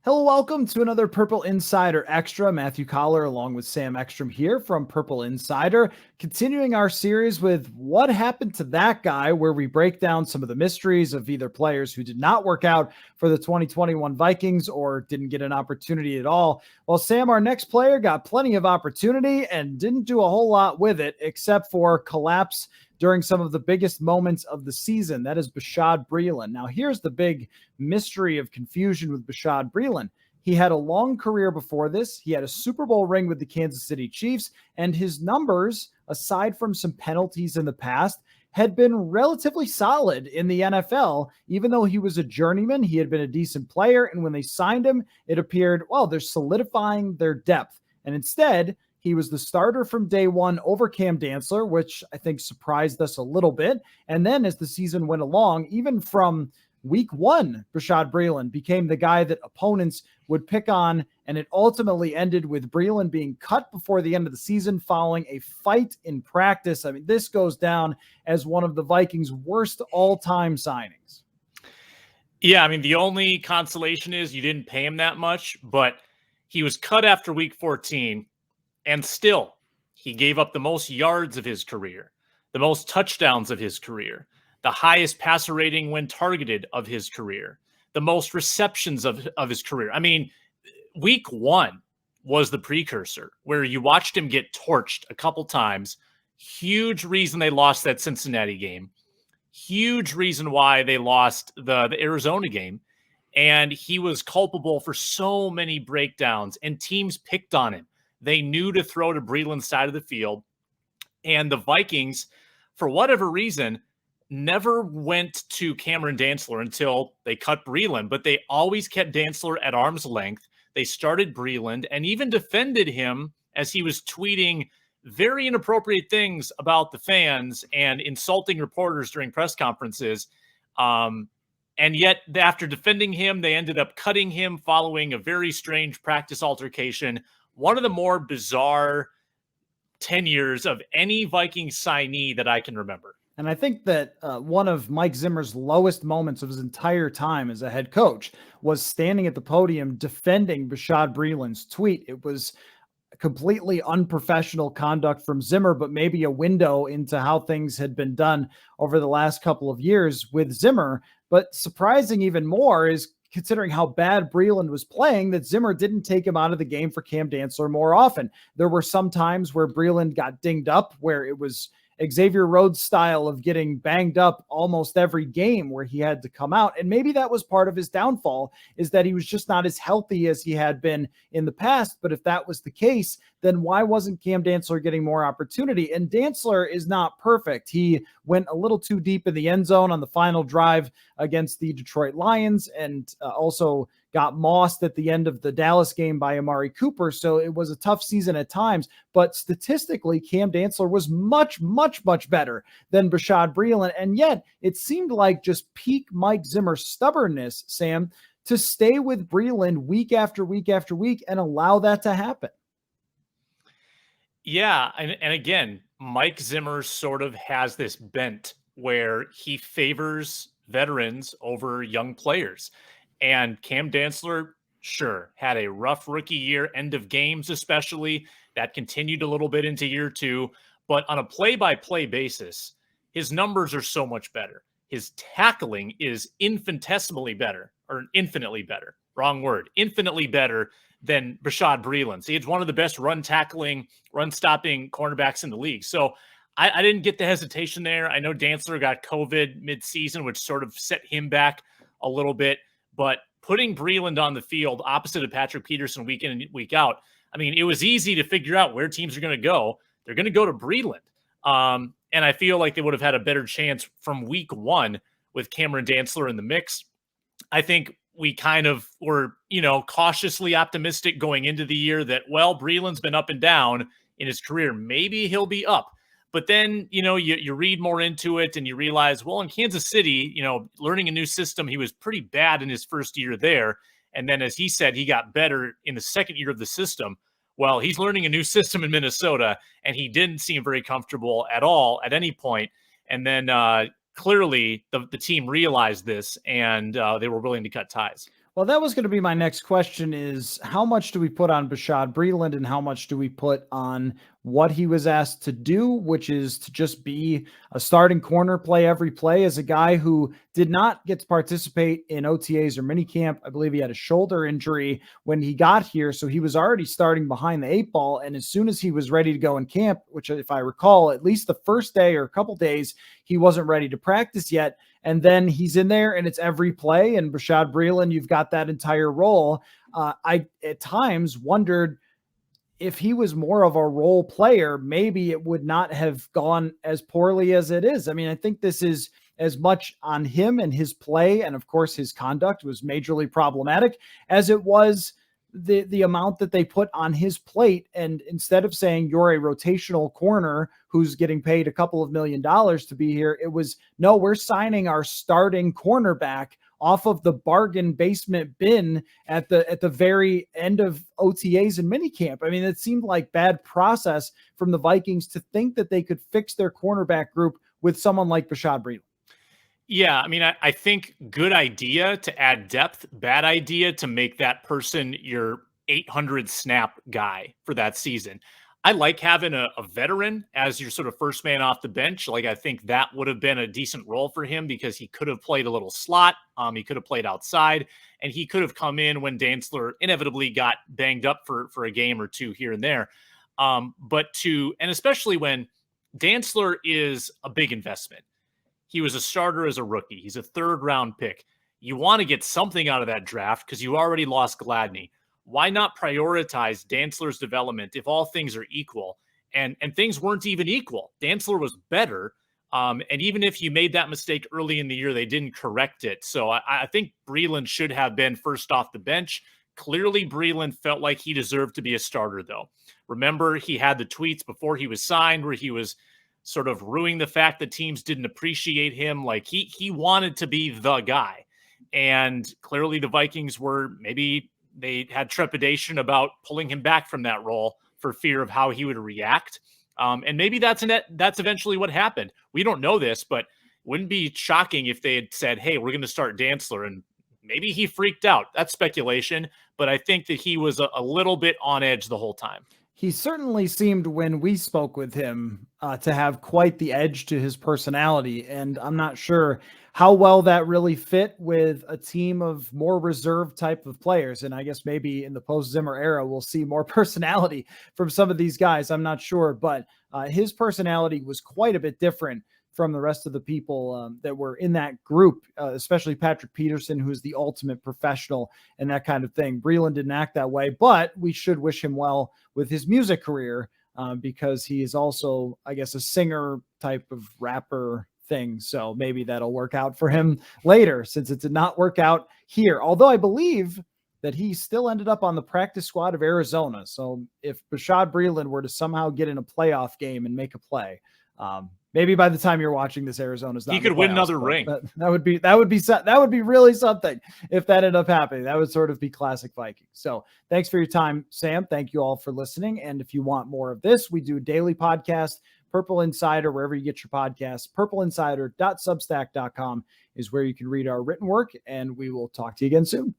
Hello, welcome to another Purple Insider Extra. Matthew Coller along with Sam Ekstrom here from Purple Insider, continuing our series with What Happened to That Guy, where we break down some of the mysteries of either players who did not work out for the 2021 Vikings or didn't get an opportunity at all. Well, Sam, our next player got plenty of opportunity and didn't do a whole lot with it except for collapse during some of the biggest moments of the season. That is Bashaud Breeland. Now, here's the big mystery of confusion with Bashaud Breeland. He had a long career before this. He had a Super Bowl ring with the Kansas City Chiefs, and his numbers, aside from some penalties in the past, had been relatively solid in the NFL. Even though he was a journeyman, he had been a decent player, and when they signed him, it appeared, well, they're solidifying their depth. And instead, he was the starter from day one over Cam Dantzler, which I think surprised us a little bit. And then as the season went along, even from week one, Bashaud Breeland became the guy that opponents would pick on, and it ultimately ended with Breeland being cut before the end of the season following a fight in practice. I mean, this goes down as one of the Vikings' worst all-time signings. Yeah, I mean, the only consolation is you didn't pay him that much, but he was cut after week 14. And still, he gave up the most yards of his career, the most touchdowns of his career, the highest passer rating when targeted of his career, the most receptions of his career. I mean, week one was the precursor where you watched him get torched a couple times. Huge reason they lost that Cincinnati game. Huge reason why they lost the Arizona game. And he was culpable for so many breakdowns, and teams picked on him. They knew to throw to Breeland's side of the field. And the Vikings, for whatever reason, never went to Cameron Dantzler until they cut Breeland. But they always kept Dantzler at arm's length. They started Breeland and even defended him as he was tweeting very inappropriate things about the fans and insulting reporters during press conferences. And yet, after defending him, they ended up cutting him following a very strange practice altercation. One of the more bizarre tenures of any Viking signee that I can remember. And I think that one of Mike Zimmer's lowest moments of his entire time as a head coach was standing at the podium defending Bashaud Breeland's tweet. It was completely unprofessional conduct from Zimmer, but maybe a window into how things had been done over the last couple of years with Zimmer. But surprising even more is, considering how bad Breeland was playing, that Zimmer didn't take him out of the game for Cam Dantzler more often. There were some times where Breeland got dinged up, where it was Xavier Rhodes style of getting banged up almost every game where he had to come out. And maybe that was part of his downfall, is that he was just not as healthy as he had been in the past. But if that was the case, then why wasn't Cam Dantzler getting more opportunity? And Dantzler is not perfect. He went a little too deep in the end zone on the final drive against the Detroit Lions, and also got mossed at the end of the Dallas game by Amari Cooper. So it was a tough season at times, but statistically, Cam Dantzler was much, much, much better than Bashaud Breeland. And yet it seemed like just peak Mike Zimmer stubbornness, Sam, to stay with Breeland week after week after week and allow that to happen. Yeah. And again, Mike Zimmer sort of has this bent where he favors veterans over young players. And Cam Dantzler, sure, had a rough rookie year, end of games especially. That continued a little bit into year two. But on a play-by-play basis, his numbers are so much better. His tackling is infinitesimally better, or infinitely better. Wrong word. Infinitely better than Bashaud Breeland. He's one of the best run-stopping cornerbacks in the league. So I didn't get the hesitation there. I know Dantzler got COVID mid-season, which sort of set him back a little bit. But putting Breeland on the field opposite of Patrick Peterson week in and week out, I mean, it was easy to figure out where teams are going to go. They're going to go to Breeland. And I feel like they would have had a better chance from week one with Cameron Dantzler in the mix. I think we kind of were, cautiously optimistic going into the year that, well, Breeland's been up and down in his career. Maybe he'll be up. But then, you read more into it and you realize, well, in Kansas City, learning a new system, he was pretty bad in his first year there. And then, as he said, he got better in the second year of the system. Well, he's learning a new system in Minnesota, and he didn't seem very comfortable at all at any point. And then clearly the team realized this, and they were willing to cut ties. Well, that was going to be my next question is how much do we put on Bashaud Breeland and how much do we put on what he was asked to do, which is to just be a starting corner, play every play as a guy who did not get to participate in OTAs or minicamp. I believe he had a shoulder injury when he got here. So he was already starting behind the eight ball. And as soon as he was ready to go in camp, which if I recall, at least the first day or a couple days, he wasn't ready to practice yet. And then he's in there and it's every play. And Bashaud Breeland, you've got that entire role. I at times wondered if he was more of a role player, maybe it would not have gone as poorly as it is. I mean, I think this is as much on him and his play. And of course, his conduct was majorly problematic as it was the amount that they put on his plate. And instead of saying you're a rotational corner who's getting paid a couple of $1 million to be here, it was, no, we're signing our starting cornerback off of the bargain basement bin at the very end of OTAs and minicamp. I mean, it seemed like bad process from the Vikings to think that they could fix their cornerback group with someone like Bashaud Breeland. Yeah, I mean, I think good idea to add depth, bad idea to make that person your 800 snap guy for that season. I like having a veteran as your sort of first man off the bench. Like, I think that would have been a decent role for him because he could have played a little slot. He could have played outside, and he could have come in when Dantzler inevitably got banged up for a game or two here and there. And especially when Dantzler is a big investment. He was a starter as a rookie. He's a third-round pick. You want to get something out of that draft because you already lost Gladney. Why not prioritize Dantzler's development if all things are equal? And things weren't even equal. Dantzler was better. And even if you made that mistake early in the year, they didn't correct it. So I think Breeland should have been first off the bench. Clearly, Breeland felt like he deserved to be a starter, though. Remember, he had the tweets before he was signed where he was sort of ruining the fact that teams didn't appreciate him. Like he wanted to be the guy. And clearly the Vikings maybe they had trepidation about pulling him back from that role for fear of how he would react. And maybe that's eventually what happened. We don't know this, but it wouldn't be shocking if they had said, hey, we're going to start Dantzler. And maybe he freaked out. That's speculation. But I think that he was a little bit on edge the whole time. He certainly seemed, when we spoke with him, to have quite the edge to his personality. And I'm not sure how well that really fit with a team of more reserved type of players. And I guess maybe in the post-Zimmer era, we'll see more personality from some of these guys. I'm not sure, but his personality was quite a bit different from the rest of the people that were in that group, especially Patrick Peterson, who's the ultimate professional and that kind of thing. Breeland didn't act that way, but we should wish him well with his music career because he is also, I guess, a singer type of rapper thing. So maybe that'll work out for him later, since it did not work out here. Although I believe that he still ended up on the practice squad of Arizona. So if Bashaud Breeland were to somehow get in a playoff game and make a play, maybe by the time you're watching this, Arizona's not. He could win another ring. That would be really something if that ended up happening. That would sort of be classic Vikings. So thanks for your time, Sam. Thank you all for listening. And if you want more of this, we do a daily podcast, Purple Insider, wherever you get your podcasts. Purpleinsider.substack.com is where you can read our written work, and we will talk to you again soon.